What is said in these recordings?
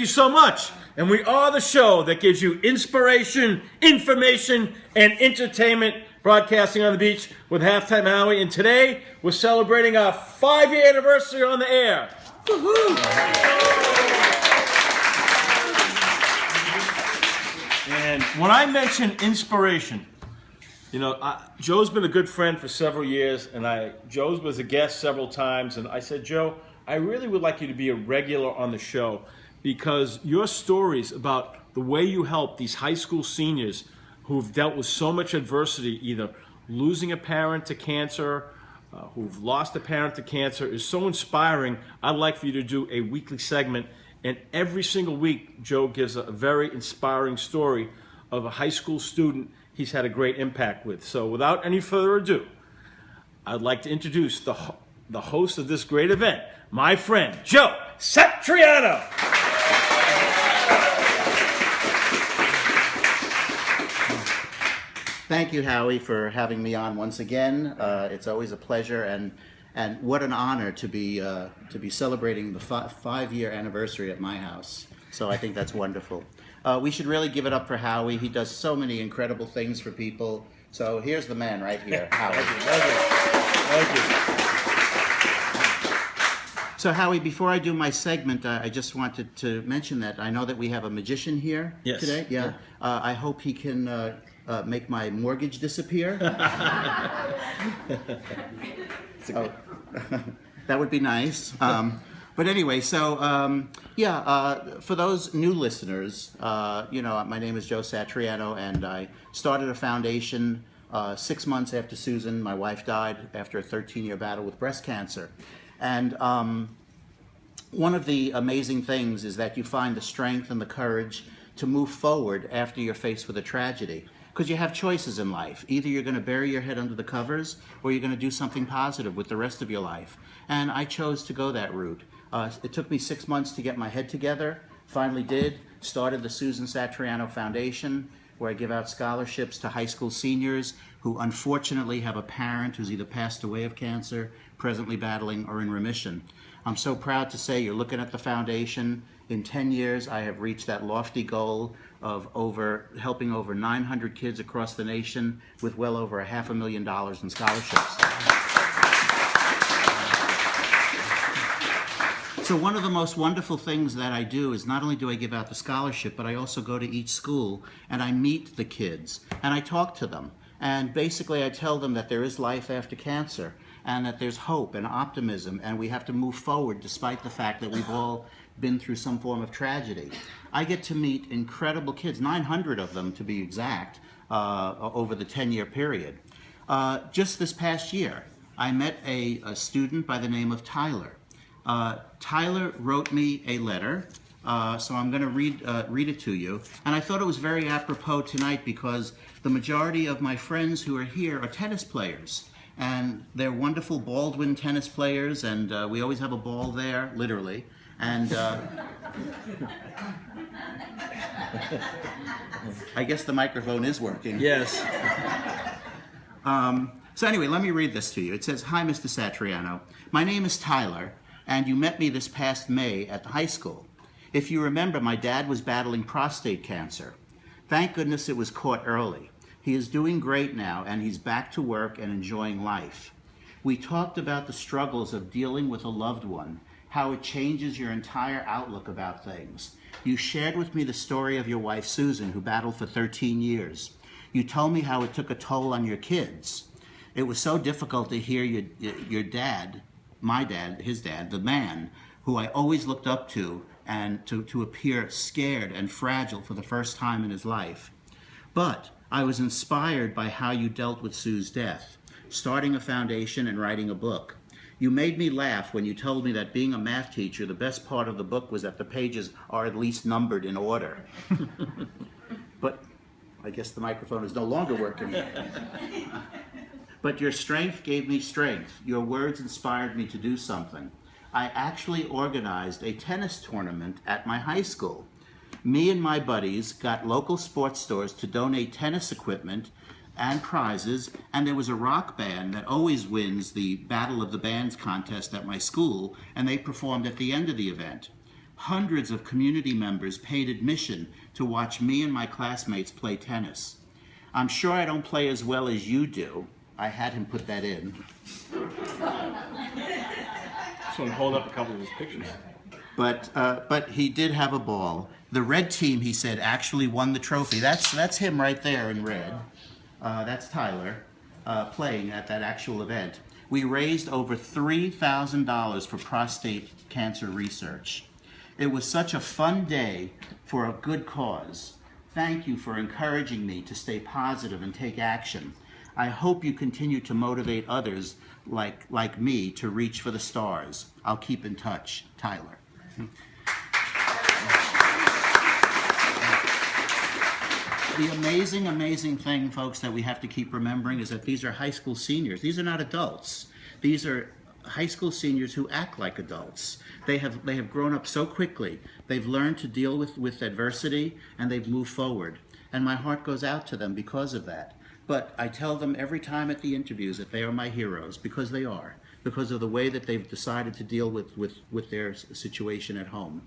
You so much, and we are the show that gives you inspiration, information, and entertainment, broadcasting on the beach with Halftime Howie. And today we're celebrating our 5-year anniversary on the air. Woo-hoo. And when I mention inspiration, Joe's been a good friend for several years, and Joe was a guest several times, and I said, Joe, I really would like you to be a regular on the show, because your stories about the way you help these high school seniors who've dealt with so much adversity, either losing a parent to cancer, who've lost a parent to cancer, is so inspiring. I'd like for you to do a weekly segment, and every single week, Joe gives a very inspiring story of a high school student he's had a great impact with. So without any further ado, I'd like to introduce the host of this great event, my friend, Joe Satriano. Thank you, Howie, for having me on once again. It's always a pleasure, and what an honor to be celebrating the 5-year anniversary at my house. So I think that's wonderful. We should really give it up for Howie. He does so many incredible things for people. So here's the man right here, Howie. Thank you. So Howie, before I do my segment, I just wanted to mention that I know that we have a magician here today. Yeah. I hope he can make my mortgage disappear. That would be nice. But anyway, so for those new listeners, my name is Joe Satriano, and I started a foundation 6 months after Susan, my wife, died after a 13-year battle with breast cancer. And one of the amazing things is that you find the strength and the courage to move forward after you're faced with a tragedy. Because you have choices in life. Either you're going to bury your head under the covers, or you're going to do something positive with the rest of your life. And I chose to go that route. It took me 6 months to get my head together. Finally did. Started the Susan Satriano Foundation, where I give out scholarships to high school seniors who unfortunately have a parent who's either passed away of cancer, presently battling, or in remission. I'm so proud to say, you're looking at the foundation. In 10 years, I have reached that lofty goal of helping over 900 kids across the nation with well over $500,000 in scholarships. So one of the most wonderful things that I do is not only do I give out the scholarship, but I also go to each school and I meet the kids and I talk to them. And basically I tell them that there is life after cancer and that there's hope and optimism, and we have to move forward despite the fact that we've all been through some form of tragedy. I get to meet incredible kids, 900 of them to be exact, over the 10-year period. Just this past year, I met a student by the name of Tyler. Tyler wrote me a letter, so I'm going to read it to you. And I thought it was very apropos tonight because the majority of my friends who are here are tennis players. And they're wonderful Baldwin tennis players, and we always have a ball there, literally. And I guess the microphone is working. Yes. So anyway, let me read this to you. It says, "Hi, Mr. Satriano. My name is Tyler, and you met me this past May at the high school. If you remember, my dad was battling prostate cancer. Thank goodness it was caught early. He is doing great now, and he's back to work and enjoying life. We talked about the struggles of dealing with a loved one, how it changes your entire outlook about things. You shared with me the story of your wife, Susan, who battled for 13 years. You told me how it took a toll on your kids. It was so difficult to hear your dad, my dad, his dad, the man, who I always looked up to, and to appear scared and fragile for the first time in his life. But I was inspired by how you dealt with Sue's death, starting a foundation and writing a book. You made me laugh when you told me that being a math teacher, the best part of the book was that the pages are at least numbered in order." But I guess the microphone is no longer working. "But your strength gave me strength. Your words inspired me to do something. I actually organized a tennis tournament at my high school. Me and my buddies got local sports stores to donate tennis equipment and prizes, and there was a rock band that always wins the Battle of the Bands contest at my school, and they performed at the end of the event. Hundreds of community members paid admission to watch me and my classmates play tennis. I'm sure I don't play as well as you do. I had him put that in. Just want to hold up a couple of his pictures. But he did have a ball. The red team, he said, actually won the trophy. That's him right there in red. That's Tyler playing at that actual event. We raised over $3,000 for prostate cancer research. It was such a fun day for a good cause. Thank you for encouraging me to stay positive and take action. I hope you continue to motivate others like me to reach for the stars. I'll keep in touch. Tyler. The amazing thing, folks, that we have to keep remembering is that these are high school seniors. These are not adults. These are high school seniors who act like adults. They have grown up so quickly. They've learned to deal with adversity, and they've moved forward. And my heart goes out to them because of that. But I tell them every time at the interviews that they are my heroes, because they are, because of the way that they've decided to deal with their situation at home.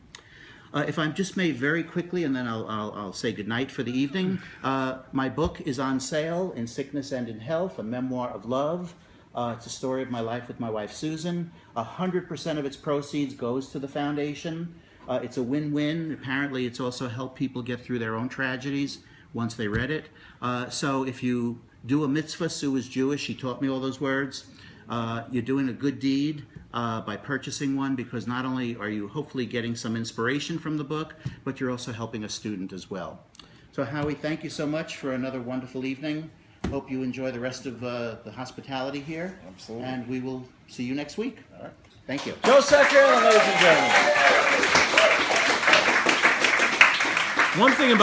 If I just may very quickly, and then I'll say goodnight for the evening. My book is on sale, In Sickness and in Health, a memoir of love. It's a story of my life with my wife, Susan. 100% of its proceeds goes to the foundation. It's a win-win. Apparently, it's also helped people get through their own tragedies once they read it. So if you do a mitzvah, Sue is Jewish, she taught me all those words. You're doing a good deed by purchasing one, because not only are you hopefully getting some inspiration from the book, but you're also helping a student as well. So Howie, thank you so much for another wonderful evening. Hope you enjoy the rest of the hospitality here. Absolutely. And we will see you next week. All right. Thank you. Joe Satriano, ladies and gentlemen. One thing about